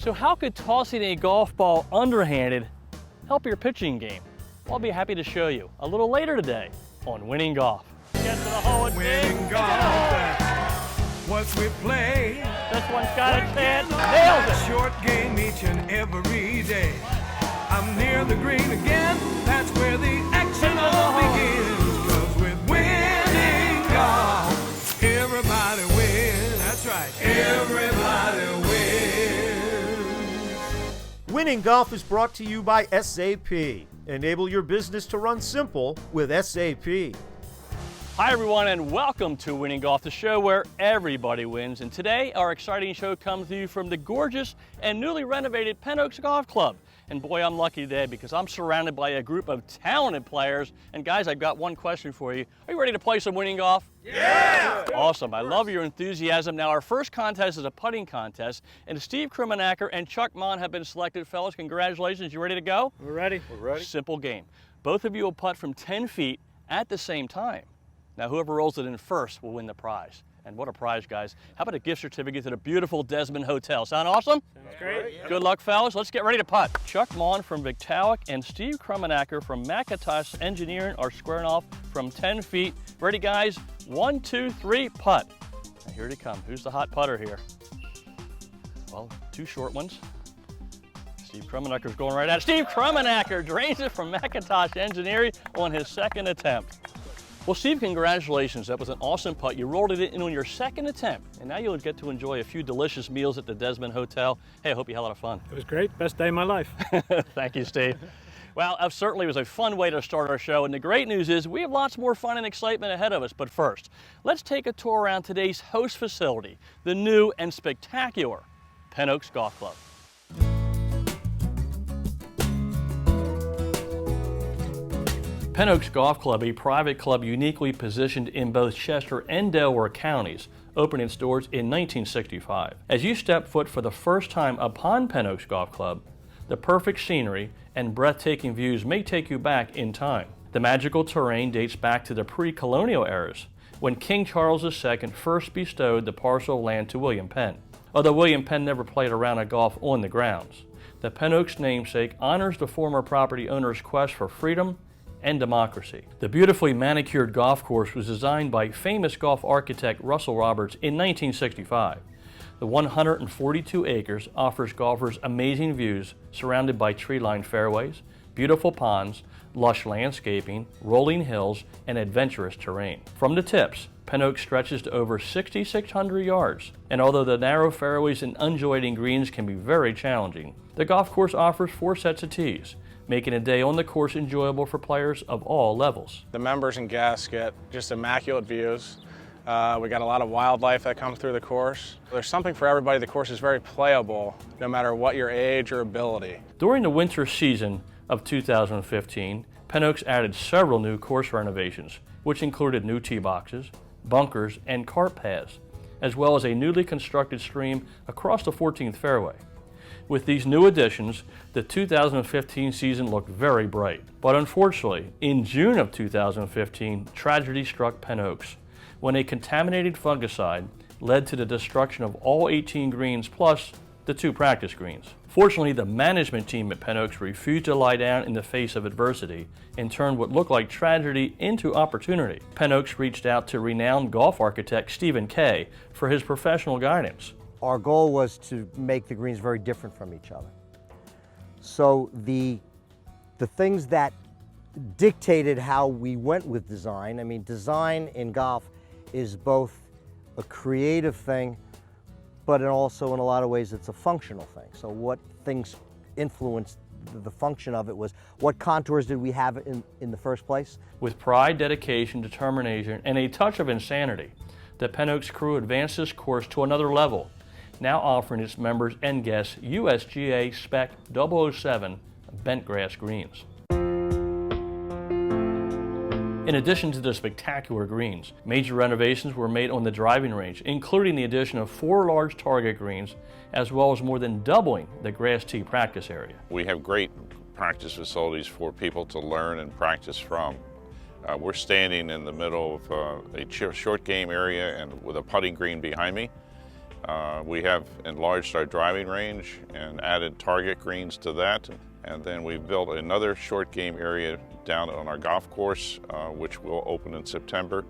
So how could tossing a golf ball underhanded help your pitching game? Well, I'll be happy to show you a little later today on Winning Golf. Get to the hole and Winning golf, that's what we play. This one's got a chance. Nails it. Short game each and every day. I'm near the green again. That's where the action all begins. 'Cause with winning golf, everybody wins. That's right. Everybody wins. Winning Golf is brought to you by SAP. Enable your business to run simple with SAP. Hi everyone and welcome to Winning Golf, the show where everybody wins. And today our exciting show comes to you from the gorgeous and newly renovated Penn Golf Club. And boy, I'm lucky today because I'm surrounded by a group of talented players. And guys, I've got one question for you. Are you ready to play some winning golf? Yeah! Awesome, I love your enthusiasm. Now our first contest is a putting contest, and Steve Krimenacker and Chuck Mon have been selected. Fellas, congratulations, you ready to go? We're ready. We're ready. Simple game. Both of you will putt from 10 feet at the same time. Now whoever rolls it in first will win the prize. And what a prize, guys. How about a gift certificate to the beautiful Desmond Hotel? Sound awesome? Sounds great. Good luck, fellas. Let's get ready to putt. Chuck Mon from Victaulic and Steve Krimenacker from McIntosh Engineering are squaring off from 10 feet. Ready, guys? 1, 2, 3, putt. Now here they come. Who's the hot putter here? Well, two short ones. Steve Krimenacker's going right at it. Steve Krimenacker drains it from McIntosh Engineering on his second attempt. Well, Steve, congratulations. That was an awesome putt. You rolled it in on your second attempt, and now you'll get to enjoy a few delicious meals at the Desmond Hotel. Hey, I hope you had a lot of fun. It was great. Best day of my life. Thank you, Steve. Well, it certainly was a fun way to start our show, and the great news is we have lots more fun and excitement ahead of us. But first, let's take a tour around today's host facility, the new and spectacular Penn Oaks Golf Club. Penn Oaks Golf Club, a private club uniquely positioned in both Chester and Delaware counties, opened its doors in 1965. As you step foot for the first time upon Penn Oaks Golf Club, the perfect scenery and breathtaking views may take you back in time. The magical terrain dates back to the pre-colonial eras, when King Charles II first bestowed the parcel of land to William Penn. Although William Penn never played a round of golf on the grounds, the Penn Oaks namesake honors the former property owner's quest for freedom and democracy. The beautifully manicured golf course was designed by famous golf architect Russell Roberts in 1965. The 142 acres offers golfers amazing views surrounded by tree-lined fairways, beautiful ponds, lush landscaping, rolling hills, and adventurous terrain. From the tips, Penn Oaks stretches to over 6,600 yards, and although the narrow fairways and undulating greens can be very challenging, the golf course offers 4 sets of tees, making a day on the course enjoyable for players of all levels. The members and guests get just immaculate views. We got a lot of wildlife that comes through the course. There's something for everybody. The course is very playable, no matter what your age or ability. During the winter season of 2015, Penn Oaks added several new course renovations, which included new tee boxes, bunkers, and cart paths, as well as a newly constructed stream across the 14th fairway. With these new additions, the 2015 season looked very bright. But unfortunately, in June of 2015, tragedy struck Penn Oaks when a contaminated fungicide led to the destruction of all 18 greens plus the 2 practice greens. Fortunately, the management team at Penn Oaks refused to lie down in the face of adversity and turned what looked like tragedy into opportunity. Penn Oaks reached out to renowned golf architect Stephen Kay for his professional guidance. Our goal was to make the greens very different from each other. So the things that dictated how we went with design, I mean, design in golf is both a creative thing, but also in a lot of ways it's a functional thing. So what things influenced the function of it was, what contours did we have in the first place? With pride, dedication, determination, and a touch of insanity, the Penn Oaks crew advanced this course to another level, now offering its members and guests USGA Spec 007 bent grass greens. In addition to the spectacular greens, major renovations were made on the driving range, including the addition of 4 large target greens, as well as more than doubling the grass tee practice area. We have great practice facilities for people to learn and practice from. We're standing in the middle of a short game area and with a putting green behind me. We have enlarged our driving range and added target greens to that. And then we built another short game area down on our golf course, which will open in September.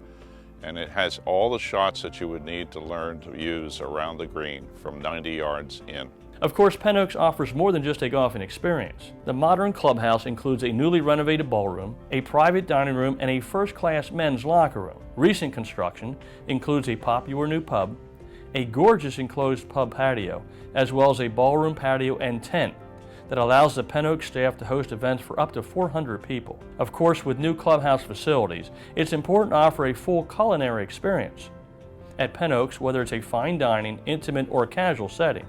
And it has all the shots that you would need to learn to use around the green from 90 yards in. Of course, Penn Oaks offers more than just a golfing experience. The modern clubhouse includes a newly renovated ballroom, a private dining room, and a first-class men's locker room. Recent construction includes a popular new pub, a gorgeous enclosed pub patio, as well as a ballroom patio and tent that allows the Penn Oaks staff to host events for up to 400 people. Of course, with new clubhouse facilities, it's important to offer a full culinary experience. At Penn Oaks, whether it's a fine dining, intimate, or casual setting,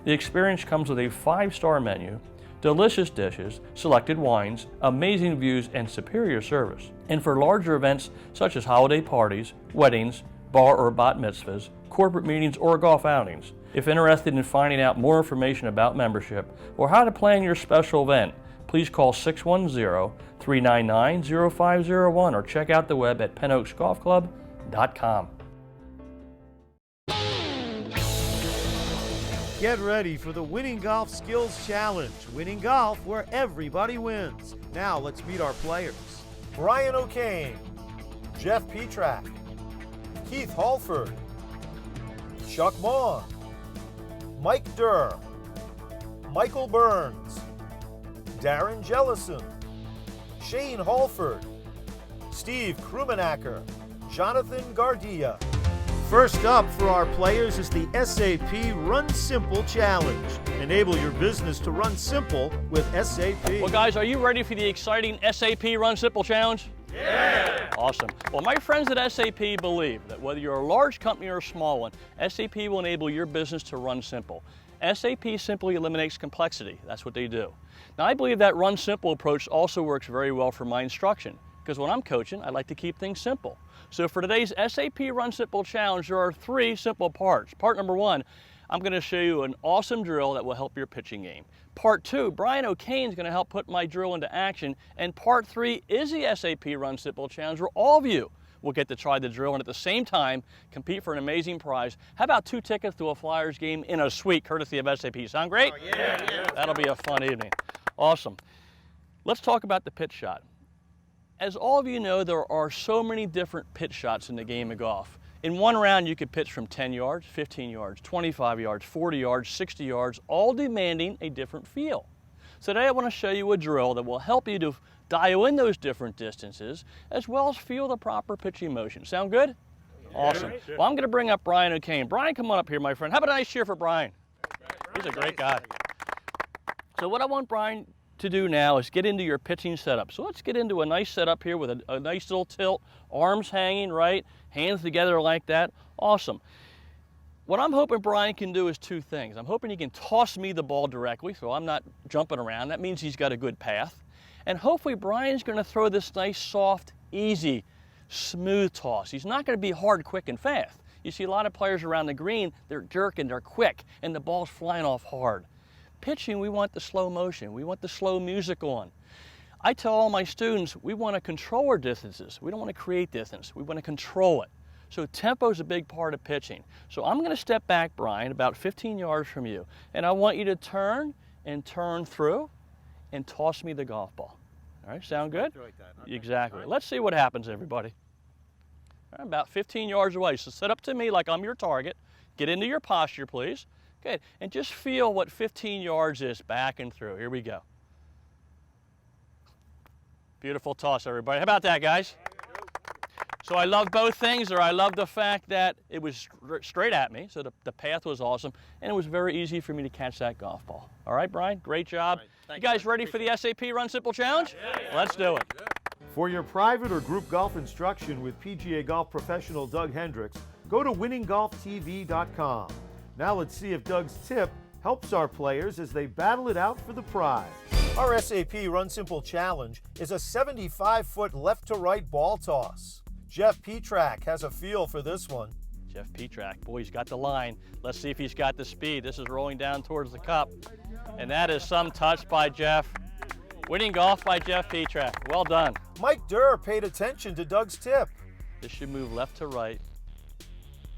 the experience comes with a 5-star menu, delicious dishes, selected wines, amazing views, and superior service. And for larger events such as holiday parties, weddings, bar or bat mitzvahs, corporate meetings, or golf outings, if interested in finding out more information about membership or how to plan your special event, please call 610-399-0501 or check out the web at pennoaksgolfclub.com. Get ready for the Winning Golf Skills Challenge. Winning golf where everybody wins. Now let's meet our players. Brian O'Kane, Jeff Petrak, Keith Halford, Chuck Maughan, Mike Durr, Michael Burns, Darren Jellison, Shane Halford, Steve Krumenacker, Jonathan Gardia. First up for our players is the SAP Run Simple Challenge. Enable your business to run simple with SAP. Well, guys, are you ready for the exciting SAP Run Simple Challenge? Yeah! Awesome. Well, my friends at SAP believe that whether you're a large company or a small one, SAP will enable your business to run simple. SAP simply eliminates complexity. That's what they do. Now, I believe that Run Simple approach also works very well for my instruction, because when I'm coaching, I like to keep things simple. So for today's SAP Run Simple Challenge, there are 3 simple parts. Part number 1, I'm going to show you an awesome drill that will help your pitching game. Part 2, Brian O'Kane is going to help put my drill into action. And part 3 is the SAP Run Simple Challenge, where all of you will get to try the drill and at the same time compete for an amazing prize. How about 2 tickets to a Flyers game in a suite courtesy of SAP? Sound great? Oh, yeah. That'll be a fun evening. Awesome. Let's talk about the pitch shot. As all of you know, there are so many different pitch shots in the game of golf. In one round, you could pitch from 10 yards, 15 yards, 25 yards, 40 yards, 60 yards, all demanding a different feel. So today I want to show you a drill that will help you to dial in those different distances, as well as feel the proper pitching motion. Sound good? Yeah. Awesome. Well, I'm going to bring up Brian O'Kane. Brian, come on up here, my friend. How about a nice cheer for Brian? He's a great guy. So what I want Brian to do now is get into your pitching setup. So let's get into a nice setup here with a nice little tilt, arms hanging, right? Hands together like that. Awesome. What I'm hoping Brian can do is 2 things. I'm hoping he can toss me the ball directly so I'm not jumping around. That means he's got a good path. And hopefully Brian's going to throw this nice, soft, easy, smooth toss. He's not going to be hard, quick, and fast. You see a lot of players around the green, they're jerking, they're quick, and the ball's flying off hard. Pitching, we want the slow motion. We want the slow music on. I tell all my students, we want to control our distances. We don't want to create distance. We want to control it. So tempo is a big part of pitching. So I'm going to step back, Brian, about 15 yards from you, and I want you to turn and turn through and toss me the golf ball. All right, sound good? Like that. Okay. Exactly. Right. Let's see what happens, everybody. All right, about 15 yards away. So set up to me like I'm your target. Get into your posture, please. Good, and just feel what 15 yards is back and through. Here we go. Beautiful toss, everybody. How about that, guys? So I love both things, or I love the fact that it was straight at me, so the path was awesome, and it was very easy for me to catch that golf ball. All right, Brian, great job. Right, you guys ready for the SAP Run Simple Challenge? Yeah. Let's do it. For your private or group golf instruction with PGA golf professional Doug Hendricks, go to winninggolftv.com. Now let's see if Doug's tip helps our players as they battle it out for the prize. Our SAP Run Simple Challenge is a 75-foot left-to-right ball toss. Jeff Petrak has a feel for this one. Jeff Petrak, boy, he's got the line. Let's see if he's got the speed. This is rolling down towards the cup. And that is some touch by Jeff. Winning golf by Jeff Petrak. Well done. Mike Durr paid attention to Doug's tip. This should move left to right.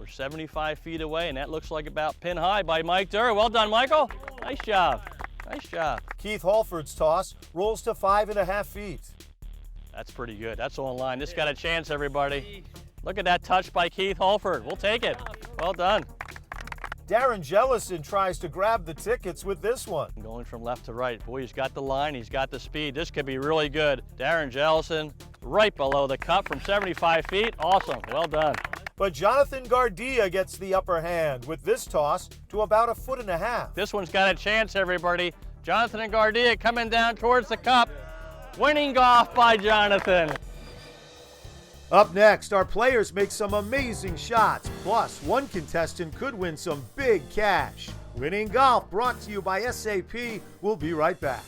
We're 75 feet away, and that looks like about pin high by Mike Durr. Well done, Michael. Nice job. Nice job. Keith Holford's toss rolls to 5.5 feet. That's pretty good. That's on line. This got a chance, everybody. Look at that touch by Keith Holford. We'll take it. Well done. Darren Jellison tries to grab the tickets with this one. Going from left to right. Boy, he's got the line. He's got the speed. This could be really good. Darren Jellison right below the cup from 75 feet. Awesome. Well done. But Jonathan Gardia gets the upper hand with this toss to about 1.5 feet. This one's got a chance, everybody. Jonathan and Gardia coming down towards the cup. Winning golf by Jonathan. Up next, our players make some amazing shots. Plus, one contestant could win some big cash. Winning Golf brought to you by SAP. We'll be right back.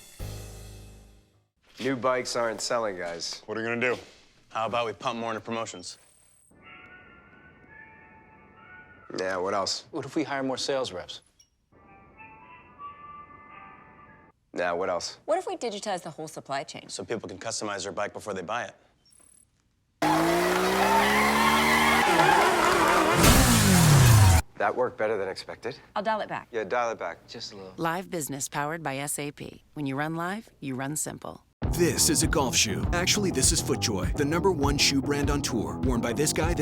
New bikes aren't selling, guys. What are you gonna do? How about we pump more into promotions? Yeah, what else? What if we hire more sales reps? Yeah, what else? What if we digitize the whole supply chain? So people can customize their bike before they buy it. That worked better than expected. I'll dial it back. Yeah, dial it back. Just a little. Live business powered by SAP. When you run live, you run simple. This is a golf shoe. Actually, this is FootJoy, the #1 shoe brand on tour, worn by this guy,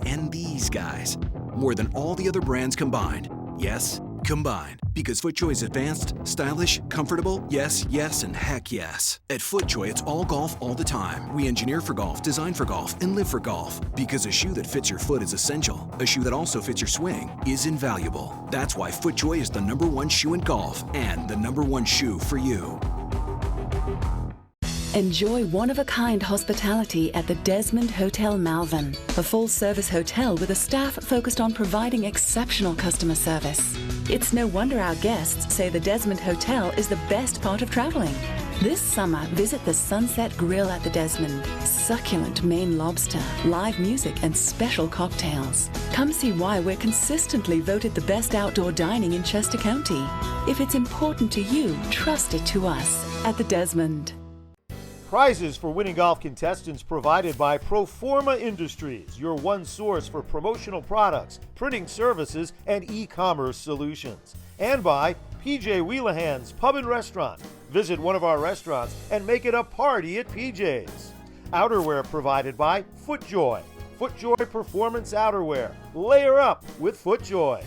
and these guys. More than all the other brands combined. Yes, combined. Because FootJoy is advanced, stylish, comfortable, yes, and heck yes. At FootJoy, it's all golf all the time. We engineer for golf, design for golf, and live for golf. Because a shoe that fits your foot is essential. A shoe that also fits your swing is invaluable. That's why FootJoy is the #1 shoe in golf and the #1 shoe for you. Enjoy one-of-a-kind hospitality at the Desmond Hotel Malvern, a full-service hotel with a staff focused on providing exceptional customer service. It's no wonder our guests say the Desmond Hotel is the best part of traveling. This summer, visit the Sunset Grill at the Desmond. Succulent Maine lobster, live music, and special cocktails. Come see why we're consistently voted the best outdoor dining in Chester County. If it's important to you, trust it to us at the Desmond. Prizes for Winning Golf contestants provided by Proforma Industries, your one source for promotional products, printing services, and e-commerce solutions. And by PJ Wheelahan's Pub and Restaurant. Visit one of our restaurants and make it a party at PJ's. Outerwear provided by FootJoy. FootJoy Performance Outerwear. Layer up with FootJoy.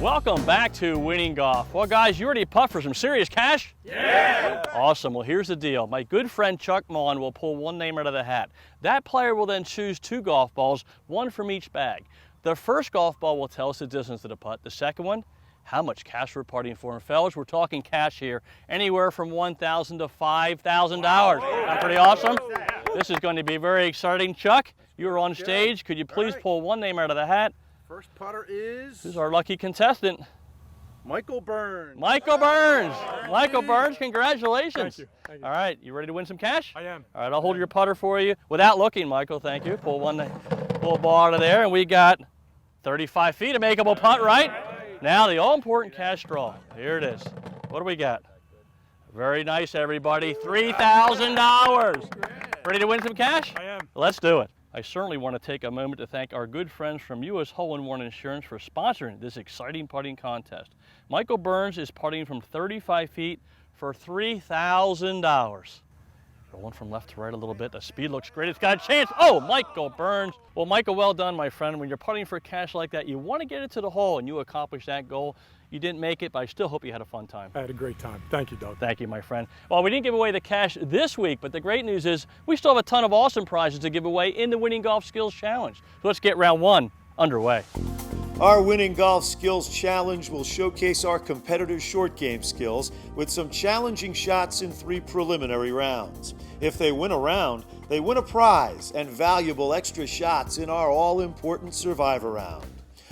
Welcome back to Winning Golf. Well, guys, you ready to putt for some serious cash? Yeah! Awesome. Well, here's the deal. My good friend Chuck Mullen will pull one name out of the hat. That player will then choose 2 golf balls, one from each bag. The first golf ball will tell us the distance of the putt. The second one, how much cash we're putting for. And fellas, we're talking cash here, anywhere from $1,000 to $5,000. Wow. Pretty awesome? This is going to be very exciting. Chuck, you're on stage. Could you please pull one name out of the hat? First putter is... Who's our lucky contestant? Michael Burns. Michael Burns. Michael Burns, congratulations. Thank you. Thank you. All right, you ready to win some cash? I am. All right, I'll hold your putter for you. Without looking, Michael, thank you. Pull a ball out of there, and we got 35 feet, a makeable putt, right? Now the all-important cash draw. Here it is. What do we got? Very nice, everybody. $3,000. Ready to win some cash? I am. Let's do it. I certainly want to take a moment to thank our good friends from U.S. Hole-in-One Insurance for sponsoring this exciting putting contest. Michael Burns is putting from 35 feet for $3,000. Going from left to right a little bit. The speed looks great. It's got a chance. Oh, Michael Burns. Well, Michael, well done, my friend. When you're putting for cash like that, you want to get it to the hole, and you accomplished that goal. You didn't make it, but I still hope you had a fun time. I had a great time. Thank you, Doug. Thank you, my friend. Well, we didn't give away the cash this week, but the great news is we still have a ton of awesome prizes to give away in the Winning Golf Skills Challenge. So let's get round 1 underway. Our Winning Golf Skills Challenge will showcase our competitors' short game skills with some challenging shots in 3 preliminary rounds. If they win a round, they win a prize and valuable extra shots in our all-important Survivor round.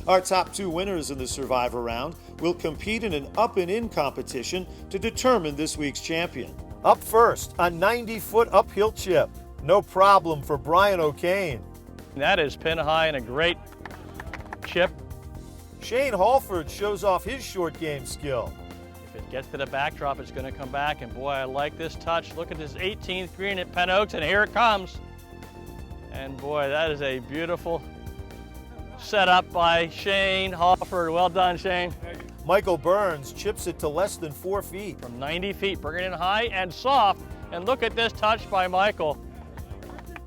Our top 2 winners in the Survivor round will compete in an up and in competition to determine this week's champion. Up first, a 90-foot uphill chip. No problem for Brian O'Kane. That is pin high and a great chip. Shane Halford shows off his short game skill. If it gets to the backdrop, it's going to come back, and boy, I like this touch. Look at this 18th green at Penn Oaks, and here it comes. And boy, that is a beautiful set up by Shane Halford. Well done, Shane. Michael Burns chips it to less than 4 feet. From 90 feet, bring it in high and soft. And look at this touch by Michael.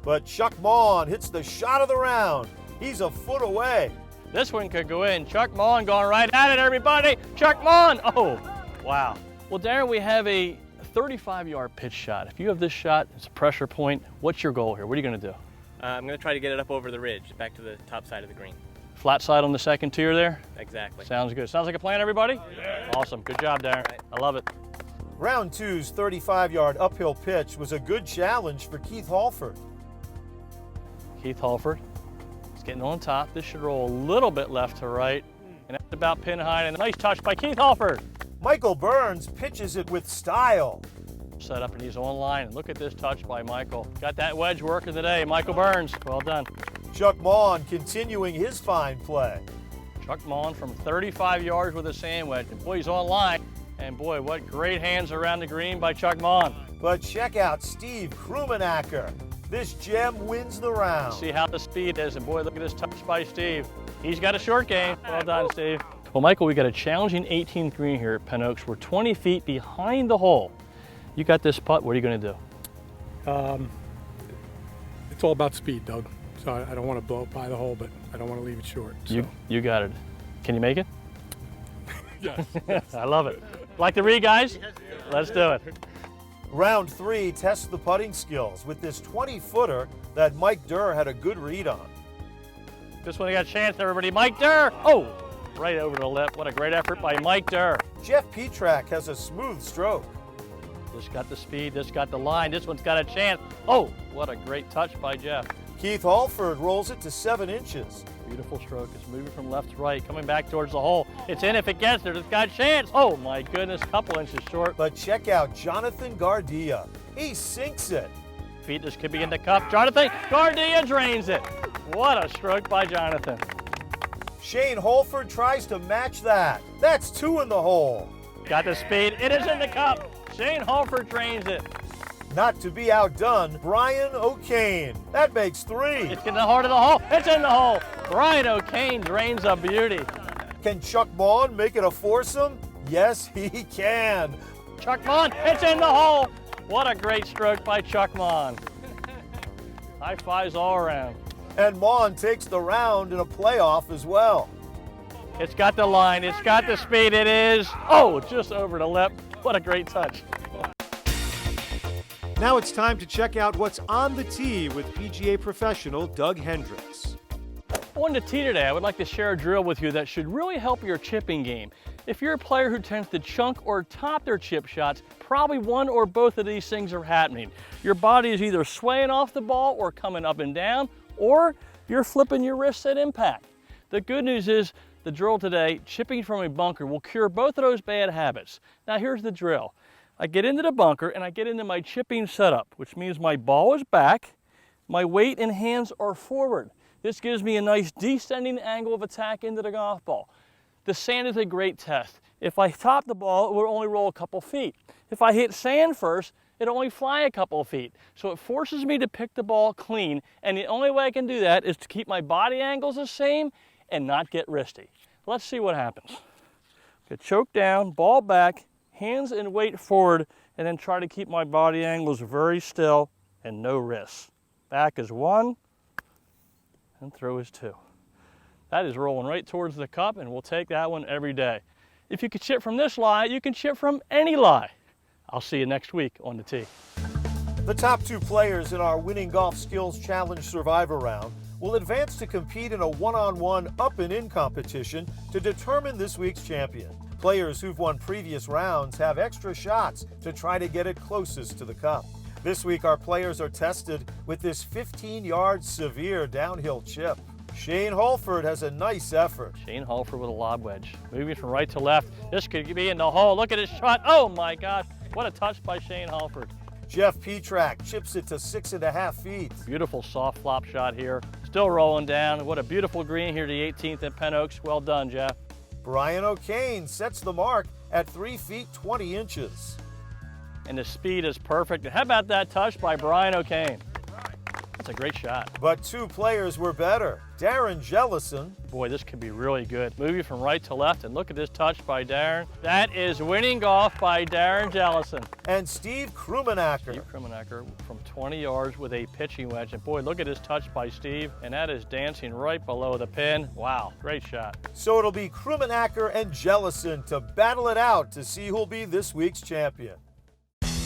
But Chuck Maughan hits the shot of the round. He's a foot away. This one could go in. Chuck Maughan going right at it, everybody. Chuck Maughan. Oh, wow. Well, Darren, we have a 35-yard pitch shot. If you have this shot, it's a pressure point. What's your goal here? What are you going to do? I'm going to try to get it up over the ridge, back to the top side of the green. Flat side on the second tier there? Exactly. Sounds good. Sounds like a plan, everybody? Yeah. Awesome. Good job, Darren. Right. I love it. Round 2's 35-yard uphill pitch was a good challenge for Keith Halford. Keith Halford is getting on top. This should roll a little bit left to right. And that's about pin high. And a nice touch by Keith Halford. Michael Burns pitches it with style. Set up and he's on line. Look at this touch by Michael. Got that wedge working today. Michael Burns, well done. Chuck Maughan continuing his fine play. Chuck Maughan from 35 yards with a sand wedge. And boy, he's on line. And boy, what great hands around the green by Chuck Maughan. But check out Steve Krumenacker. This gem wins the round. See how the speed is. And boy, look at this touch by Steve. He's got a short game. Well done, Steve. Well, Michael, we got a challenging 18th green here at Penn Oaks. We're 20 feet behind the hole. You got this putt. What are you going to do? It's all about speed, Doug. So I don't want to blow it by the hole, but I don't want to leave it short. So. You got it. Can you make it? Yes. I love it. Like to read, guys? Let's do it. Round 3 tests the putting skills with this 20-footer that Mike Durr had a good read on. This one got a chance, everybody. Mike Durr. Oh, right over the lip. What a great effort by Mike Durr. Jeff Petrak has a smooth stroke. This got the speed, this got the line, this one's got a chance. Oh, what a great touch by Jeff. Keith Halford rolls it to 7 inches. Beautiful stroke. It's moving from left to right, coming back towards the hole. It's in if it gets there. It's got a chance. Oh, my goodness, couple inches short. But check out Jonathan Gardia. He sinks it. Feet, this could be in the cup. Jonathan Gardia drains it. What a stroke by Jonathan. Shane Halford tries to match that. That's 2 in the hole. Got the speed. It is in the cup. Shane Halford drains it. Not to be outdone, Brian O'Kane. That makes 3. It's in the heart of the hole. It's in the hole. Brian O'Kane drains a beauty. Can Chuck Maughan make it a foursome? Yes, he can. Chuck Maughan, it's in the hole. What a great stroke by Chuck Maughan. High fives all around. And Maughan takes the round in a playoff as well. It's got the line, it's got the speed, it is. Oh, just over the lip. What a great touch. Now it's time to check out what's on the tee with PGA professional Doug Hendricks. On the tee today, I would like to share a drill with you that should really help your chipping game. If you're a player who tends to chunk or top their chip shots, probably one or both of these things are happening. Your body is either swaying off the ball or coming up and down, or you're flipping your wrists at impact. The good news is the drill today, chipping from a bunker, will cure both of those bad habits. Now here's the drill. I get into the bunker and I get into my chipping setup, which means my ball is back, my weight and hands are forward. This gives me a nice descending angle of attack into the golf ball. The sand is a great test. If I top the ball, it will only roll a couple feet. If I hit sand first, it'll only fly a couple of feet. So it forces me to pick the ball clean, and the only way I can do that is to keep my body angles the same and not get wristy. Let's see what happens. Get choked down, ball back, hands and weight forward, and then try to keep my body angles very still and no wrists. Back is 1, and throw is 2. That is rolling right towards the cup, and we'll take that one every day. If you can chip from this lie, you can chip from any lie. I'll see you next week on the tee. The top 2 players in our Winning Golf Skills Challenge Survivor round will advance to compete in a one-on-one up and in competition to determine this week's champion. Players who've won previous rounds have extra shots to try to get it closest to the cup. This week our players are tested with this 15-yard severe downhill chip. Shane Halford has a nice effort. Shane Halford with a lob wedge. Moving from right to left. This could be in the hole. Look at his shot. Oh my gosh. What a touch by Shane Halford. Jeff Petrak chips it to 6.5 feet. Beautiful soft flop shot here. Still rolling down. What a beautiful green here, the 18th at Penn Oaks. Well done, Jeff. Brian O'Kane sets the mark at 3 feet 20 inches. And the speed is perfect. And how about that touch by Brian O'Kane? That's a great shot. But two players were better. Darren Jellison. Boy, this could be really good. Moving from right to left, and look at this touch by Darren. That is winning golf by Darren Jellison. And Steve Krumenacker. Steve Krumenacker from 20 yards with a pitching wedge. And boy, look at this touch by Steve, and that is dancing right below the pin. Wow, great shot. So it'll be Krumenacker and Jellison to battle it out to see who'll be this week's champion.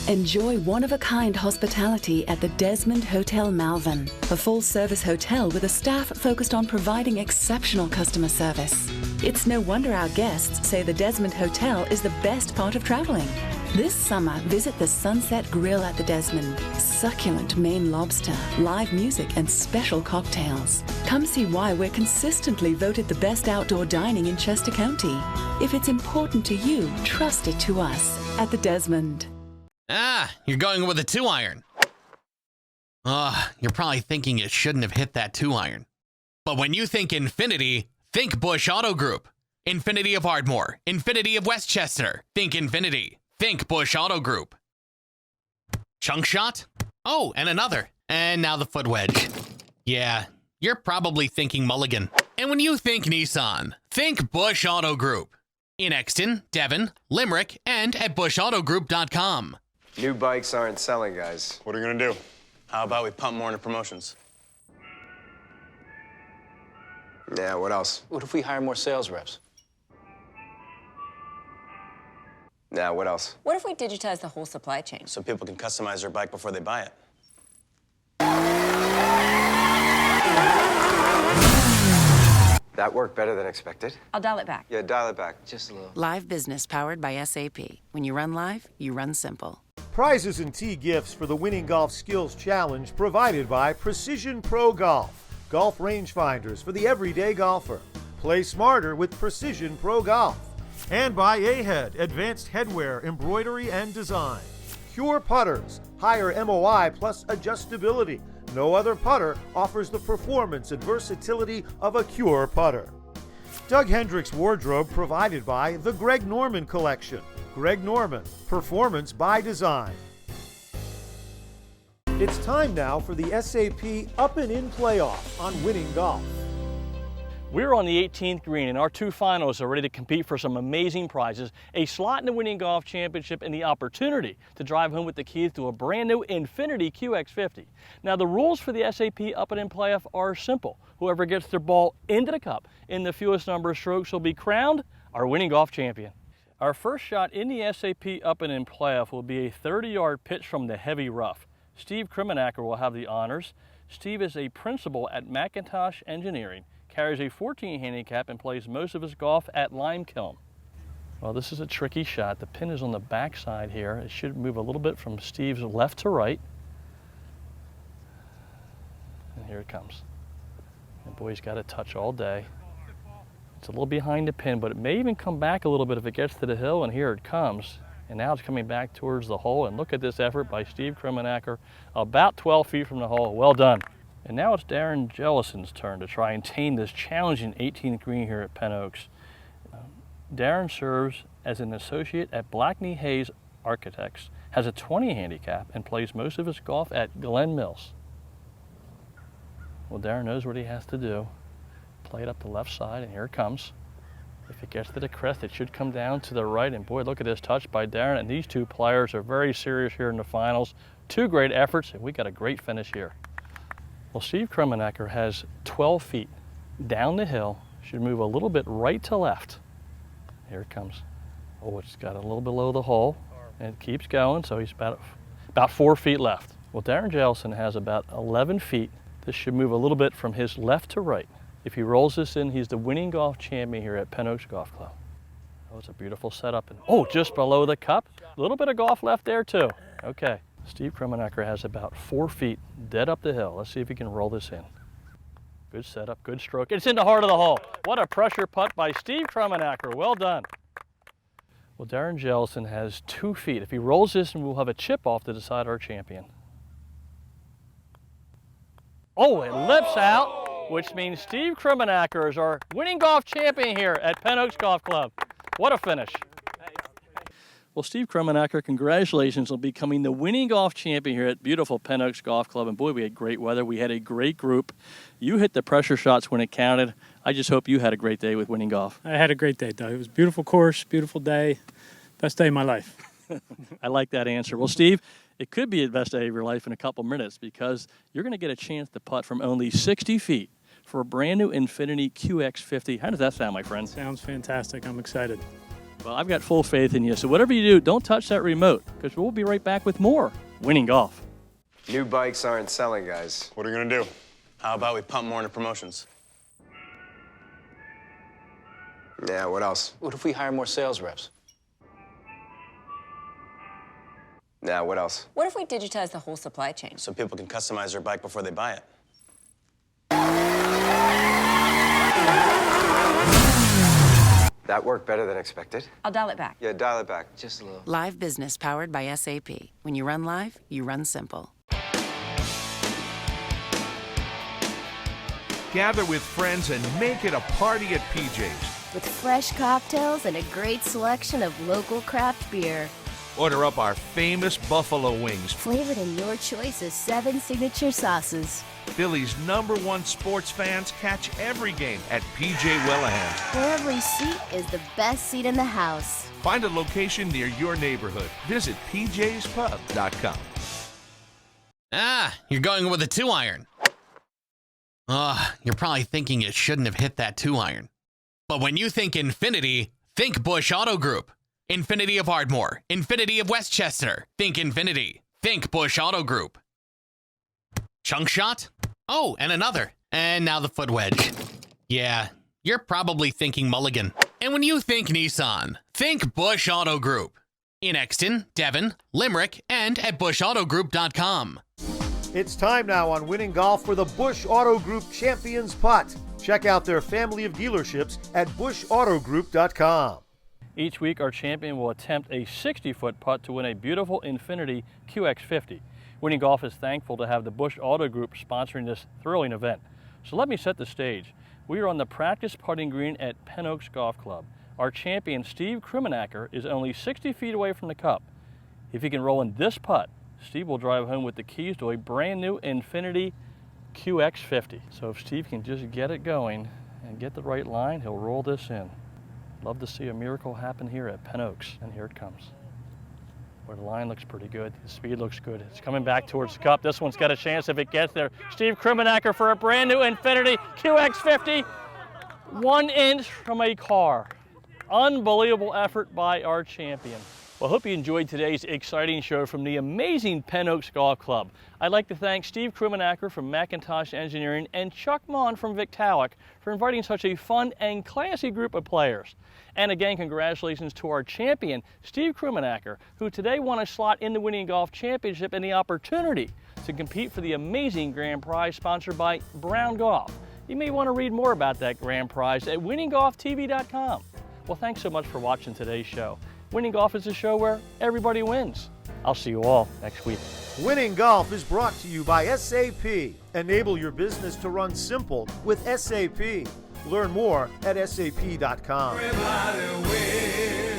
Enjoy one-of-a-kind hospitality at the Desmond Hotel Malvern, a full-service hotel with a staff focused on providing exceptional customer service. It's no wonder our guests say the Desmond Hotel is the best part of traveling. This summer, visit the Sunset Grill at the Desmond. Succulent Maine lobster, live music, and special cocktails. Come see why we're consistently voted the best outdoor dining in Chester County. If it's important to you, trust it to us at the Desmond. Ah, you're going with a 2-iron. You're probably thinking it shouldn't have hit that 2-iron. But when you think Infinity, think Bush Auto Group. Infinity of Ardmore, Infinity of Westchester. Think Infinity. Think Bush Auto Group. Chunk shot? Oh, and another. And now the foot wedge. Yeah, you're probably thinking Mulligan. And when you think Nissan, think Bush Auto Group. In Exton, Devon, Limerick, and at bushautogroup.com. New bikes aren't selling, guys. What are you gonna do? How about we pump more into promotions? Yeah, what else? What if we hire more sales reps? Now, what else? What if we digitize the whole supply chain? So people can customize their bike before they buy it. That worked better than expected. I'll dial it back. Yeah, dial it back. Just a little. Live business powered by SAP. When you run live, you run simple. Prizes and tee gifts for the Winning Golf Skills Challenge provided by Precision Pro Golf. Golf rangefinders for the everyday golfer. Play smarter with Precision Pro Golf. And by A-Head, advanced headwear, embroidery, and design. Pure putters, higher MOI plus adjustability. No other putter offers the performance and versatility of a Cure putter. Doug Hendricks wardrobe provided by the Greg Norman Collection. Greg Norman, performance by design. It's time now for the SAP Up and In playoff on Winning Golf. We're on the 18th green, and our two finalists are ready to compete for some amazing prizes, a slot in the Winning Golf Championship, and the opportunity to drive home with the keys to a brand new Infinity QX50. Now, the rules for the SAP Up and In playoff are simple. Whoever gets their ball into the cup in the fewest number of strokes will be crowned our Winning Golf Champion. Our first shot in the SAP Up and In playoff will be a 30-yard pitch from the heavy rough. Steve Krumenacker will have the honors. Steve is a principal at McIntosh Engineering, carries a 14 handicap, and plays most of his golf at Limekiln. Well, this is a tricky shot. The pin is on the back side here. It should move a little bit from Steve's left to right. And here it comes. And boy, he's got a touch all day. It's a little behind the pin, but it may even come back a little bit if it gets to the hill, and here it comes. And now it's coming back towards the hole, and look at this effort by Steve Krumenacker, about 12 feet from the hole. Well done. And now it's Darren Jellison's turn to try and tame this challenging 18th green here at Penn Oaks. Darren serves as an associate at Blackney Hayes Architects, has a 20 handicap, and plays most of his golf at Glen Mills. Well, Darren knows what he has to do. Play it up the left side, and here it comes. If it gets to the crest, it should come down to the right, and boy, look at this touch by Darren, and these two players are very serious here in the finals. Two great efforts, and we got a great finish here. Well, Steve Krumenacker has 12 feet down the hill, should move a little bit right to left. Here it comes. Oh, it's got a little below the hole, and it keeps going, so he's about 4 feet left. Well, Darren Jellison has about 11 feet. This should move a little bit from his left to right. If he rolls this in, he's the winning golf champion here at Penn Oaks Golf Club. Oh, it's a beautiful setup. And oh, just below the cup. A little bit of golf left there, too. Okay. Steve Krumenacker has about 4 feet dead up the hill. Let's see if he can roll this in. Good setup, good stroke. It's in the heart of the hole. What a pressure putt by Steve Krumenacker. Well done. Well, Darren Jellison has 2 feet. If he rolls this, we'll have a chip off to decide our champion. Oh, it lips out, which means Steve Krumenacker is our winning golf champion here at Penn Oaks Golf Club. What a finish. Well, Steve Krummenacker, congratulations on becoming the winning golf champion here at beautiful Penn Oaks Golf Club. And boy, we had great weather. We had a great group. You hit the pressure shots when it counted. I just hope you had a great day with winning golf. I had a great day, Doug. It was a beautiful course, beautiful day. Best day of my life. I like that answer. Well, Steve, it could be the best day of your life in a couple minutes because you're going to get a chance to putt from only 60 feet for a brand new Infinity QX50. How does that sound, my friend? Sounds fantastic. I'm excited. Well, I've got full faith in you. So whatever you do, don't touch that remote because we'll be right back with more winning golf. New bikes aren't selling, guys. What are you going to do? How about we pump more into promotions? Yeah, what else? What if we hire more sales reps? Yeah, what else? What if we digitize the whole supply chain? So people can customize their bike before they buy it. That worked better than expected. I'll dial it back. Yeah, dial it back just a little. Live business powered by SAP. When you run live, you run simple. Gather with friends and make it a party at PJ's. With fresh cocktails and a great selection of local craft beer. Order up our famous buffalo wings. Flavored in your choice of 7 signature sauces. Philly's #1 sports fans catch every game at PJ Wellahan's. Where every seat is the best seat in the house. Find a location near your neighborhood. Visit pjspub.com. Ah, you're going with a 2-iron. You're probably thinking it shouldn't have hit that 2-iron. But when you think Infinity, think Bush Auto Group. Infinity of Ardmore, Infinity of Westchester. Think Infinity. Think Bush Auto Group. Chunk shot? Oh, and another. And now the foot wedge. Yeah, you're probably thinking mulligan. And when you think Nissan, think Bush Auto Group. In Exton, Devon, Limerick, and at bushautogroup.com. It's time now on Winning Golf for the Bush Auto Group Champions Putt. Check out their family of dealerships at bushautogroup.com. Each week, our champion will attempt a 60-foot putt to win a beautiful Infinity QX50. Winning Golf is thankful to have the Bush Auto Group sponsoring this thrilling event. So let me set the stage. We are on the practice putting green at Penn Oaks Golf Club. Our champion, Steve Krummenacker, is only 60 feet away from the cup. If he can roll in this putt, Steve will drive home with the keys to a brand new Infinity QX50. So if Steve can just get it going and get the right line, he'll roll this in. Love to see a miracle happen here at Penn Oaks, and here it comes. Where the line looks pretty good, the speed looks good. It's coming back towards the cup. This one's got a chance if it gets there. Steve Krummenacker for a brand new Infinity QX50, 1 inch from a car. Unbelievable effort by our champion. Well, I hope you enjoyed today's exciting show from the amazing Penn Oaks Golf Club. I'd like to thank Steve Krummenacker from Macintosh Engineering and Chuck Mon from Victaulic for inviting such a fun and classy group of players. And again, congratulations to our champion, Steve Krummenacker, who today won a slot in the Winning Golf Championship and the opportunity to compete for the amazing grand prize sponsored by Brown Golf. You may want to read more about that grand prize at winninggolftv.com. Well, thanks so much for watching today's show. Winning Golf is a show where everybody wins. I'll see you all next week. Winning Golf is brought to you by SAP. Enable your business to run simple with SAP. Learn more at sap.com. Everybody wins.